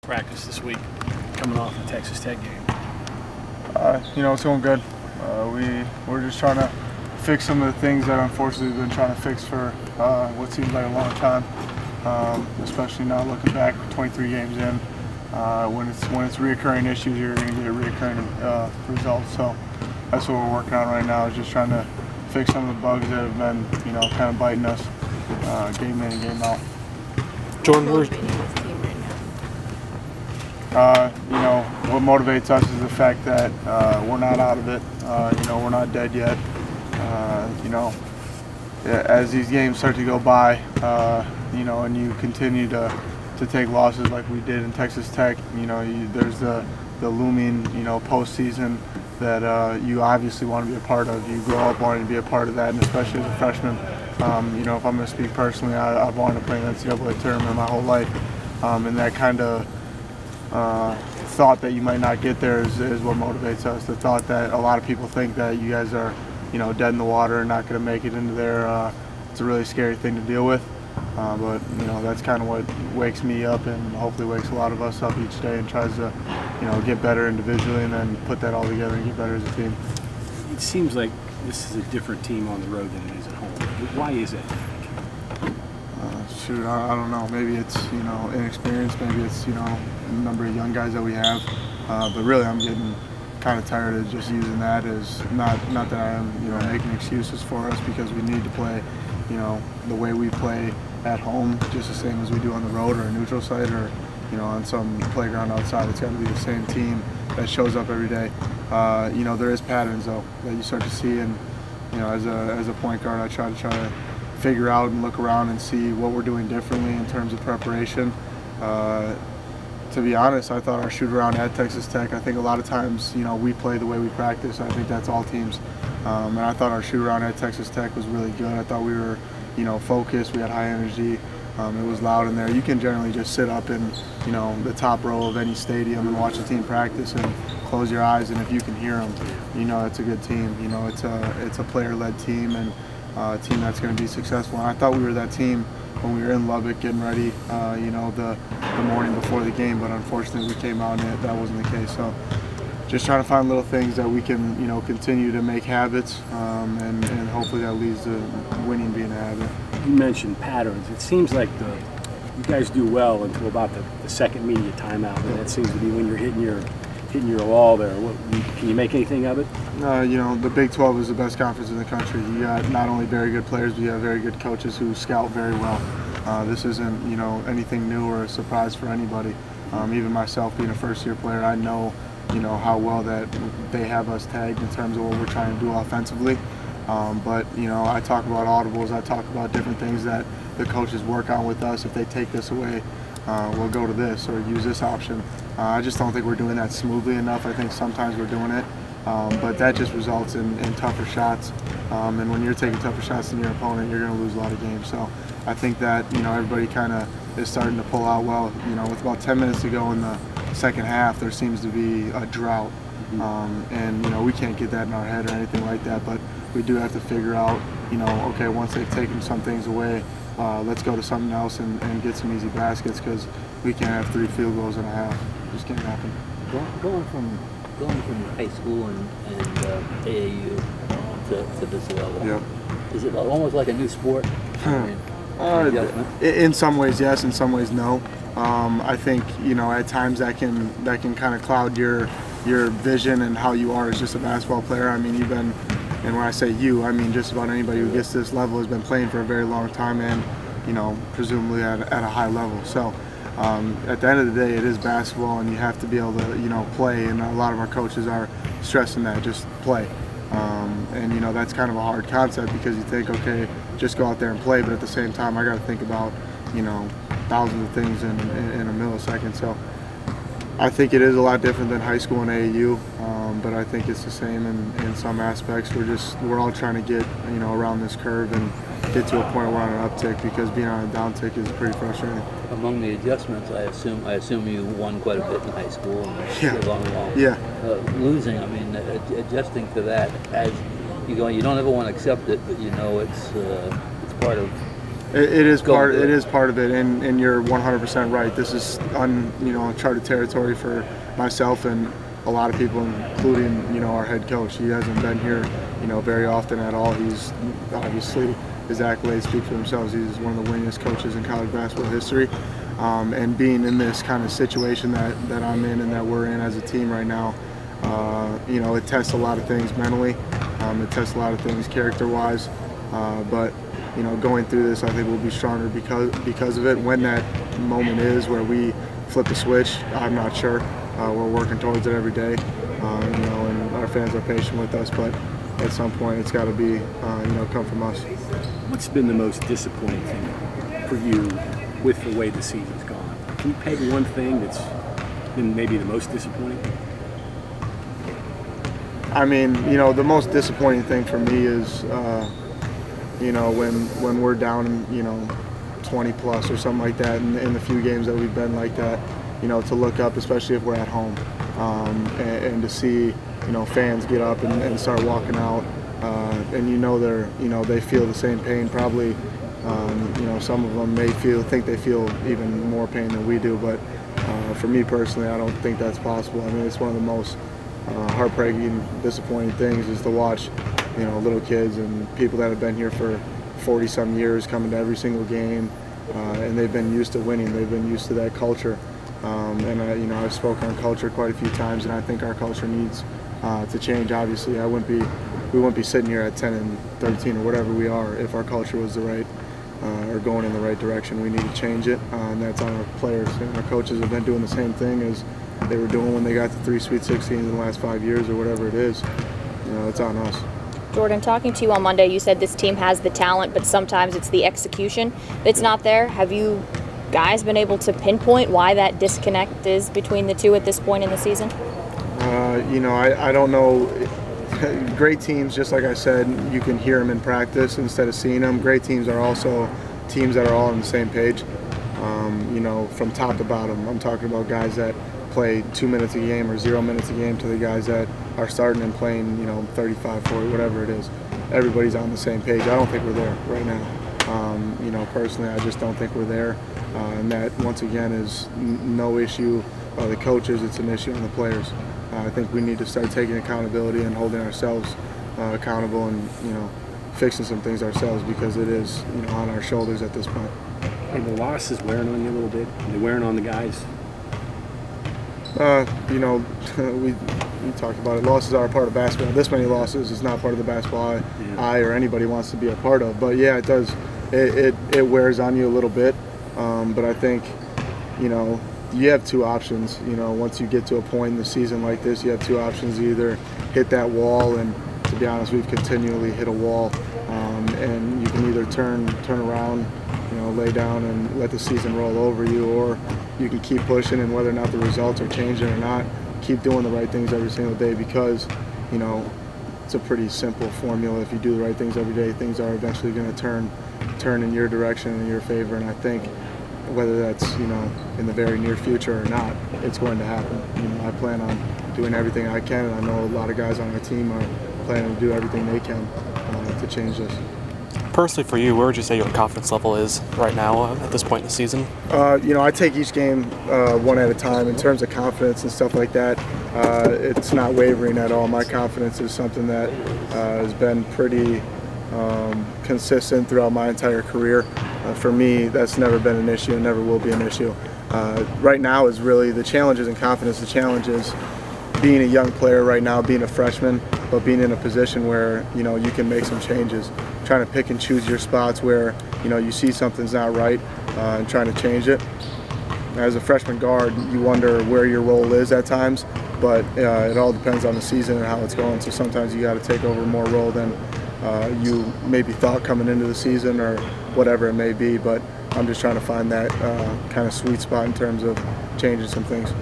practice this week, coming off the Texas Tech game? It's going good. We're just trying to fix some of the things that unfortunately we've been trying to fix for what seems like a long time. Especially now looking back 23 games in. When it's reoccurring issues, you're going to get reoccurring results. So that's what we're working on right now, is just trying to fix some of the bugs that have been, kind of biting us game in and game out. Jordan, What's motivating this team right now? What motivates us is the fact that we're not out of it. We're not dead yet. As these games start to go by, and you continue to take losses like we did in Texas Tech, there's the looming, postseason that you obviously want to be a part of. You grow up wanting to be a part of that, and especially as a freshman. If I'm going to speak personally, I've wanted to play an NCAA tournament my whole life, and that kind of thought that you might not get there is what motivates us. The thought that a lot of people think that you guys are, dead in the water and not going to make it into there. It's a really scary thing to deal with, but that's kind of what wakes me up, and hopefully wakes a lot of us up each day, and tries to, get better individually, and then put that all together and get better as a team. It seems like this is a different team on the road than it is at home. Why is it? I don't know. Maybe it's inexperience. Maybe it's the number of young guys that we have. But really, I'm getting kind of tired of just using that as not that I am making excuses for us, because we need to play the way we play at home, just the same as we do on the road or a neutral site or on some playground outside. It's got to be the same team that shows up every day. There is patterns though that you start to see, and as a point guard, I try to figure out and look around and see what we're doing differently in terms of preparation. To be honest, I thought our shoot around at Texas Tech, I think a lot of times, we play the way we practice. I think that's all teams. And I thought our shoot around at Texas Tech was really good. I thought we were, focused. We had high energy. It was loud in there. You can generally just sit up in, the top row of any stadium and watch a team practice and close your eyes, and if you can hear them, it's a good team. It's a player-led team, and a team that's going to be successful. And I thought we were that team when we were in Lubbock getting ready, the morning before the game, but unfortunately we came out and that wasn't the case. So just trying to find little things that we can, continue to make habits, and hopefully that leads to winning being a habit. You mentioned patterns. It seems like you guys do well until about the second media timeout, and that seems to be when you're hitting your wall there. Can you make anything of it? The Big 12 is the best conference in the country. You got not only very good players, but you have very good coaches who scout very well. This isn't, anything new or a surprise for anybody. Even myself being a first-year player, I know, how well that they have us tagged in terms of what we're trying to do offensively. But I talk about audibles. I talk about different things that the coaches work on with us. If they take this away, we'll go to this or use this option. I just don't think we're doing that smoothly enough. I think sometimes we're doing it, but that just results in tougher shots. And when you're taking tougher shots than your opponent, you're going to lose a lot of games. So I think that everybody kind of is starting to pull out well. With about 10 minutes to go in the second half, there seems to be a drought, and we can't get that in our head or anything like that. But we do have to figure out, okay, once they've taken some things away, let's go to something else and get some easy baskets, because we can't have 3 field goals and a half. It just can't happen. Going from high school and AAU to this level, Yep. Is it almost like a new sport? In some ways, yes. In some ways, no. I think at times that can kind of cloud your vision and how you are as just a basketball player. I mean, you've been, and when I say you, I mean just about anybody who gets to this level has been playing for a very long time, and presumably at a high level. So at the end of the day, it is basketball, and you have to be able to play. And a lot of our coaches are stressing that, just play. And that's kind of a hard concept, because you think, okay, just go out there and play, but at the same time, I got to think about thousands of things in a millisecond. So I think it is a lot different than high school and AAU, but I think it's the same in some aspects. We're all trying to get around this curve and get to a point where we're on an uptick, because being on a downtick is pretty frustrating. Among the adjustments, I assume you won quite a bit in high school and along. Yeah. Losing, I mean, adjusting to that as you go, you don't ever want to accept it, but it's part of It is part. Go. It is part of it, and you're 100% right. This is uncharted territory for myself and a lot of people, including our head coach. He hasn't been here very often at all. He's obviously, his accolades speak for themselves. He's one of the winningest coaches in college basketball history. And being in this kind of situation that I'm in and that we're in as a team right now, it tests a lot of things mentally. It tests a lot of things character-wise, but going through this, I think we'll be stronger because of it. When that moment is where we flip the switch, I'm not sure. We're working towards it every day, and our fans are patient with us. But at some point, it's got to be, come from us. What's been the most disappointing thing for you with the way the season's gone? Can you peg one thing that's been maybe the most disappointing? I mean, the most disappointing thing for me is, when we're down, 20 plus or something like that in the few games that we've been like that, to look up, especially if we're at home, and to see, fans get up and start walking out, and they feel the same pain. Probably, some of them may think they feel even more pain than we do, but for me personally, I don't think that's possible. I mean, it's one of the most heartbreaking, disappointing things is to watch, little kids and people that have been here for 40-some years coming to every single game, and they've been used to winning. They've been used to that culture, and I've spoken on culture quite a few times, and I think our culture needs to change. Obviously, we wouldn't be sitting here at 10 and 13 or whatever we are if our culture was the right or going in the right direction. We need to change it, and that's on our players. And our coaches have been doing the same thing as they were doing when they got to 3 Sweet 16s in the last 5 years or whatever it is. It's on us. Jordan, talking to you on Monday, you said this team has the talent, but sometimes it's the execution that's not there. Have you guys been able to pinpoint why that disconnect is between the two at this point in the season? I don't know. Great teams, just like I said, you can hear them in practice instead of seeing them. Great teams are also teams that are all on the same page, from top to bottom. I'm talking about guys that play 2 minutes a game or 0 minutes a game to the guys that are starting and playing, 35, 40, whatever it is. Everybody's on the same page. I don't think we're there right now. Personally, I just don't think we're there. And that, once again, is no issue of the coaches. It's an issue on the players. I think we need to start taking accountability and holding ourselves accountable and, fixing some things ourselves because it is, on our shoulders at this point. Are the losses wearing on you a little bit? Are they wearing on the guys? We talked about it. Losses are a part of basketball. This many losses is not part of the basketball I or anybody wants to be a part of. But yeah, it does. It wears on you a little bit. But I think, you have two options. Once you get to a point in the season like this, you have two options. You either hit that wall, and to be honest, we've continually hit a wall. And you can either turn around, lay down and let the season roll over you, or you can keep pushing, and whether or not the results are changing or not, keep doing the right things every single day because, it's a pretty simple formula. If you do the right things every day, things are eventually going to turn in your direction and in your favor. And I think whether that's, in the very near future or not, it's going to happen. I plan on doing everything I can, and I know a lot of guys on our team are planning to do everything they can to change this. Personally for you, where would you say your confidence level is right now at this point in the season? I take each game one at a time. In terms of confidence and stuff like that, it's not wavering at all. My confidence is something that has been pretty consistent throughout my entire career. For me, that's never been an issue and never will be an issue. Right now is really the challenge isn't confidence. The challenge is being a young player right now, being a freshman, but being in a position where, you can make some changes. Trying to pick and choose your spots where, you see something's not right and trying to change it. As a freshman guard, you wonder where your role is at times, but it all depends on the season and how it's going. So sometimes you got to take over more role than you maybe thought coming into the season or whatever it may be. But I'm just trying to find that kind of sweet spot in terms of changing some things.